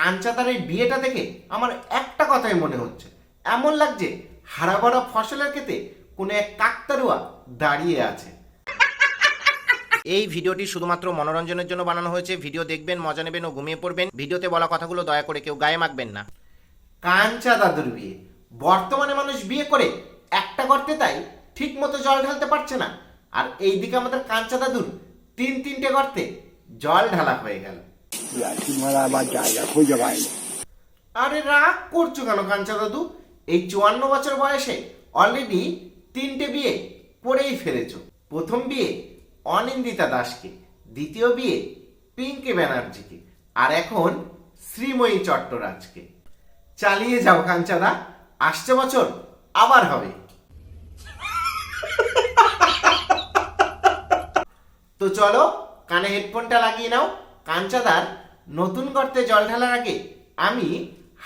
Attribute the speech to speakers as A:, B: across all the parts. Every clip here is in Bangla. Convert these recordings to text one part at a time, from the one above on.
A: কাঞ্চাদার এই বিয়েটা দেখে আমার একটা কথাই মনে হচ্ছে, এমন লাগছে হারা ভরা ফসলের ক্ষেতে কোনো এক কাকতারুয়া দাঁড়িয়ে আছে।
B: এই ভিডিওটি শুধুমাত্র মনোরঞ্জনের জন্য বানানো হয়েছে। ভিডিও দেখবেন, মজা নেবেন ও ঘুমিয়ে পড়বেন। ভিডিওতে বলা কথাগুলো দয়া করে কেউ গায়ে মাখবেন না।
A: কাঞ্চা দাদুর বিয়ে। বর্তমানে মানুষ বিয়ে করে একটা গর্তে তাই ঠিক মতো জল ঢালতে পারছে না, আর এইদিকে আমাদের কাঞ্চা দাদুর তিনটে গর্তে জল ঢালা হয়ে গেল। আরে রাগ করছো কেন কাঞ্চা দাদু? এই 54 বছর বয়সে অলরেডি 3টে বিয়ে করেই ফেলেছো। প্রথম বিয়ে অনিন্দিতা দাসকে, দ্বিতীয় বিয়ে পিঙ্কি ব্যানার্জিকে, আর এখন শ্রীময়ী চট্টরাজকে। চালিয়ে যাও কাঞ্চাদা, আসছে বছর আবার হবে। তো চলো কানে হেডফোনটা লাগিয়ে নাও। কাঞ্চাদার নতুন গর্তে জল ঢালার আগে আমি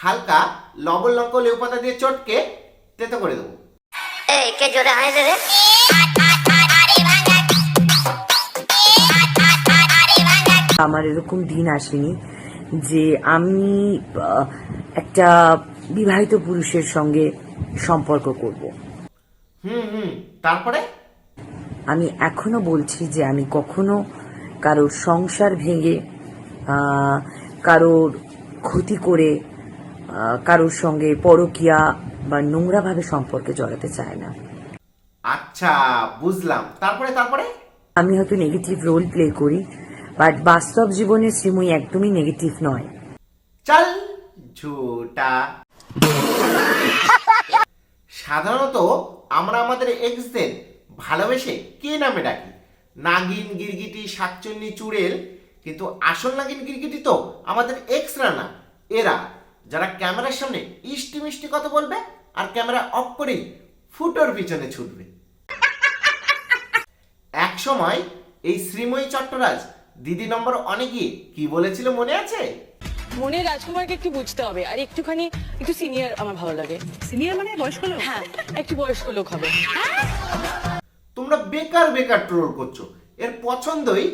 A: হালকা লবণ লঙ্কা লেবু পাতা দিয়ে চটকে তেতো করে দেবো।
C: এই কে জোরে হাসে রে?
D: আমার এরকম দিন আসেনি যে আমি একটা বিবাহিত পুরুষের সঙ্গে সম্পর্ক করব।
A: তারপরে
D: আমি এখনো বলছি যে আমি কখনো কারোর সংসার ভেঙে, কারোর ক্ষতি করে, কারোর সঙ্গে পরকীয়া বা নোংরাভাবে সম্পর্কে জড়াতে চাই না।
A: আচ্ছা বুঝলাম। তারপরে
D: আমি হয়তো নেগেটিভ রোল প্লে করি, বাট বাস্তব জীবনে শ্রীময়ী একদমই নেগেটিভ নয়।
A: চল ঝুটা। সাধারণত আমরা আমাদের এক্সদের ভালোবেসে কে নামে ডাকি? নাগিন, গিরগিটি, শাকচুন্নি, চুড়েল। কিন্তু আসল নাগিন গিরগিটি তো আমাদের এক্সরা না, এরা যারা ক্যামেরার সামনে ইষ্টি মিষ্টি কথা বলবে আর ক্যামেরা অফ করেই ফুটোর পিছনে ছুটবে। এক সময় এই শ্রীময়ী চট্টরাজ দিদি নম্বর অনেকে কি বলেছিল মনে আছে?
E: মনে রাজকুমারকে একটু বুঝতে হবে, আর একটু সিনিয়র আমার ভালো লাগে। সিনিয়র মানে বয়স্ক লোক? হ্যাঁ, একটু বয়স্ক লোক হবে।
A: তোমরা বেকার ট্রোল করছো। এর পছন্দই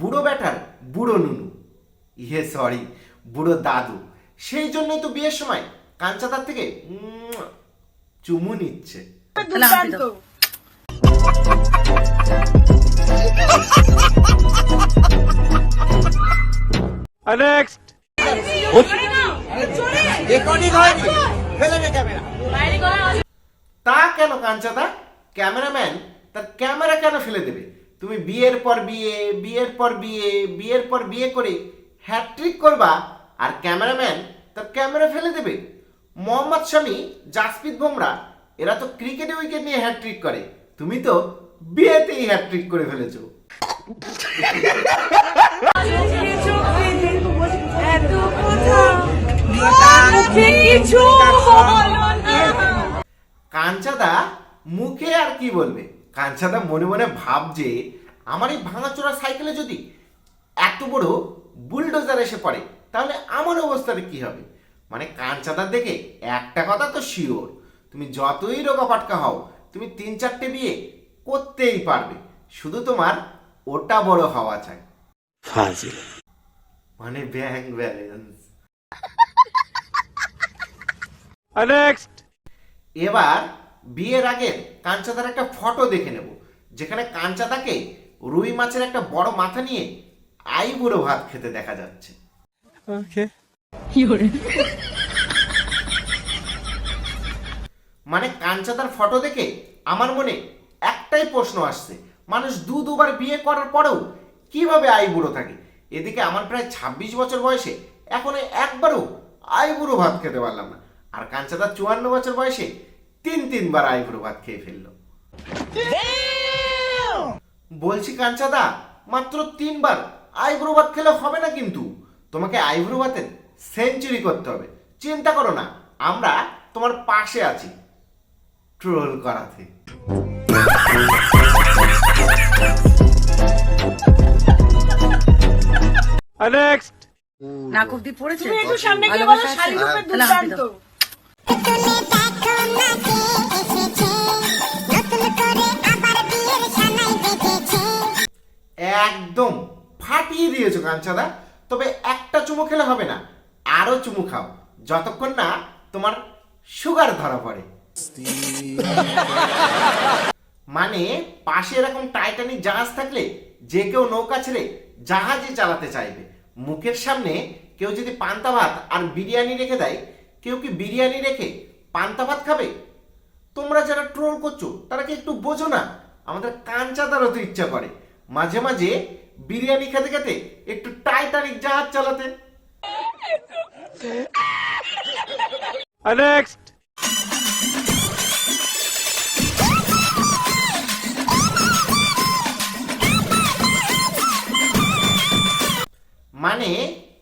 A: বুড়ো ব্যাটার বুড়ো নুনু, সরি বুড়ো দাদু। সেই জন্যই তো বিয়ের সময় কাঞ্চাদার থেকে চুমু নিচ্ছে। তা কেন কাঞ্চাদা? ক্যামেরাম্যান তার ক্যামেরা কেন ফেলে দেবে? তুমি বিয়ের পর বিয়ে করে হ্যাট্রিক করবা, আর ক্যামেরাম্যান তার ক্যামেরা ফেলে দেবে? মোহাম্মদ শামি, জাসপ্রীত বুমরা এরা তো ক্রিকেটে উইকেট নিয়ে হ্যাট্রিক করে, তুমি তো বিয়েতেই হ্যাট্রিক করে ফেলেছো। কাঞ্চাদা মুখে আর কি বলবে? কাঞ্চাদা মনে মনে ভাবছে আমার এই ভাঙাচোরা সাইকেলে যদি এত বড় বুলডোজার এসে পড়ে তাহলে আমার অবস্থাটা কি হবে। মানে কাঞ্চাদার দেখে একটা কথা তো শিওর, তুমি যতই রোগা পাটকা হও তুমি 3-4টে বিয়ে করতেই পারবে, শুধু তোমার ওটা বড় হওয়া চাই। মানে ব্যাংক ব্যালেন্স। এবার বিয়ের আগে কাঞ্চাদার একটা ফটো দেখে নেব, যেখানে কাঞ্চাদাকে রুই মাছের একটা বড় মাথা নিয়ে আইবুড়ো ভাত খেতে দেখা যাচ্ছে। মানে কাঞ্চাদার ফটো দেখে আমার মনে একটাই প্রশ্ন আসছে, মানুষ দুবার বিয়ে করার পরেও কিভাবে আইবুড়ো থাকে? এদিকে আমার প্রায় 26 বছর বয়সে এখনো একবারও আইবুড়ো ভাত খেতে পারলাম না, আর কাঞ্চাদা 54 বছর বয়সে 3বার আইবুড়ো ভাত খেয়ে ফেললো। বলছি কাঞ্চাদা, মাত্র 3বার আইবুড়ো ভাত খেলে হবে না, কিন্তু তোমাকে আইবুড়ো ভাতের সেঞ্চুরি করতে হবে। চিন্তা করো না, আমরা তোমার পাশে আছি ট্রোল করাতে।
D: নাক অব্দি পড়েছে।
E: তুমি একটু সামনে গিয়ে বলো শাড়ি রূপে দুর্দান্ত।
A: একদম ফাটিয়ে দিয়েছো কাঞ্চাদা। তবে একটা চুমো খেলে হবে না, আরো চুমু খাও যতক্ষণ না তোমার সুগার ধরা পড়ে। মানে পাশে এরকম টাইটানিক জাহাজ থাকলে যে কেউ নৌকা ছেড়ে জাহাজই চালাতে চাইবে। মুখের সামনে কেউ যদি পান্তা ভাত আর বিরিয়ানি রেখে দেয়, কেউ কি বিরিয়ানি রেখে পান্তা ভাত খাবে? তোমরা যারা ট্রোল করছো তারা কি একটু বোঝো না? আমাদের কাঞ্চাদারও তো ইচ্ছা করে মাঝে মাঝে বিরিয়ানি খেতে খেতে একটু টাইটানিক জাহাজ চালাতে। মানে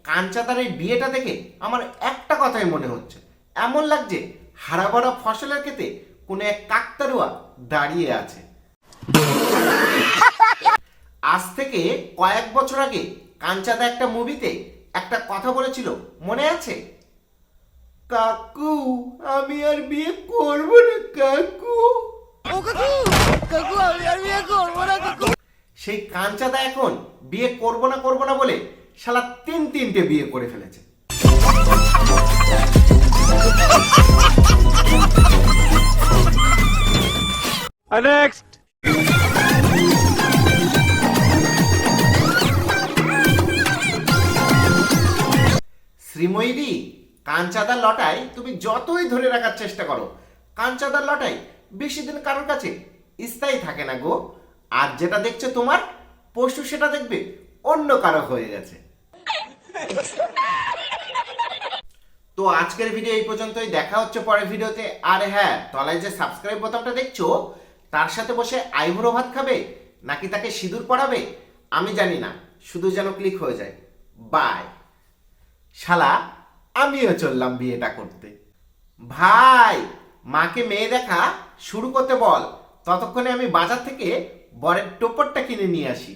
A: কাঞ্চাদারের বিয়েটা দেখে আমার একটা কথাই মনে হচ্ছে, এমন লাগছে হারা ভরা ফসলের ক্ষেতে কোনো এক কাকতারুয়া দাঁড়িয়ে আছে। আজ থেকে কয়েক বছর আগে কাঞ্চাদা একটা মুভিতে একটা কথা বলেছিল, মনে আছে? কাকু আমি আর বিয়ে করব না কাকু। সেই কাঞ্চাদা এখন বিয়ে করব না বলে শালা তিনটে বিয়ে করে ফেলেছে। শ্রীময়ী, কাঞ্চাদার লটাই তুমি যতই ধরে রাখার চেষ্টা করো, কাঞ্চাদার লটাই বেশি দিন কারোর কাছে স্থায়ী থাকে না গো। আর যেটা দেখছো তোমার, পরশু সেটা দেখবে অন্য কারো হয়ে গেছে। তো আজকের ভিডিও এই পর্যন্তই, দেখা হচ্ছে পরের ভিডিওতে। আর হ্যাঁ, তলায় যে সাবস্ক্রাইব বোতামটা দেখছো তার সাথে বসে আইবুড়ো ভাত খাবে নাকি তাকে সিঁদুর পরাবে আমি জানি না, শুধু যেন ক্লিক হয়ে যায়। বাই। শালা আমিও চললাম বিয়েটা করতে। ভাই মাকে মেয়ে দেখা শুরু করতে বল, ততক্ষণে আমি বাজার থেকে বরের টোপরটা কিনে নিয়ে আসি।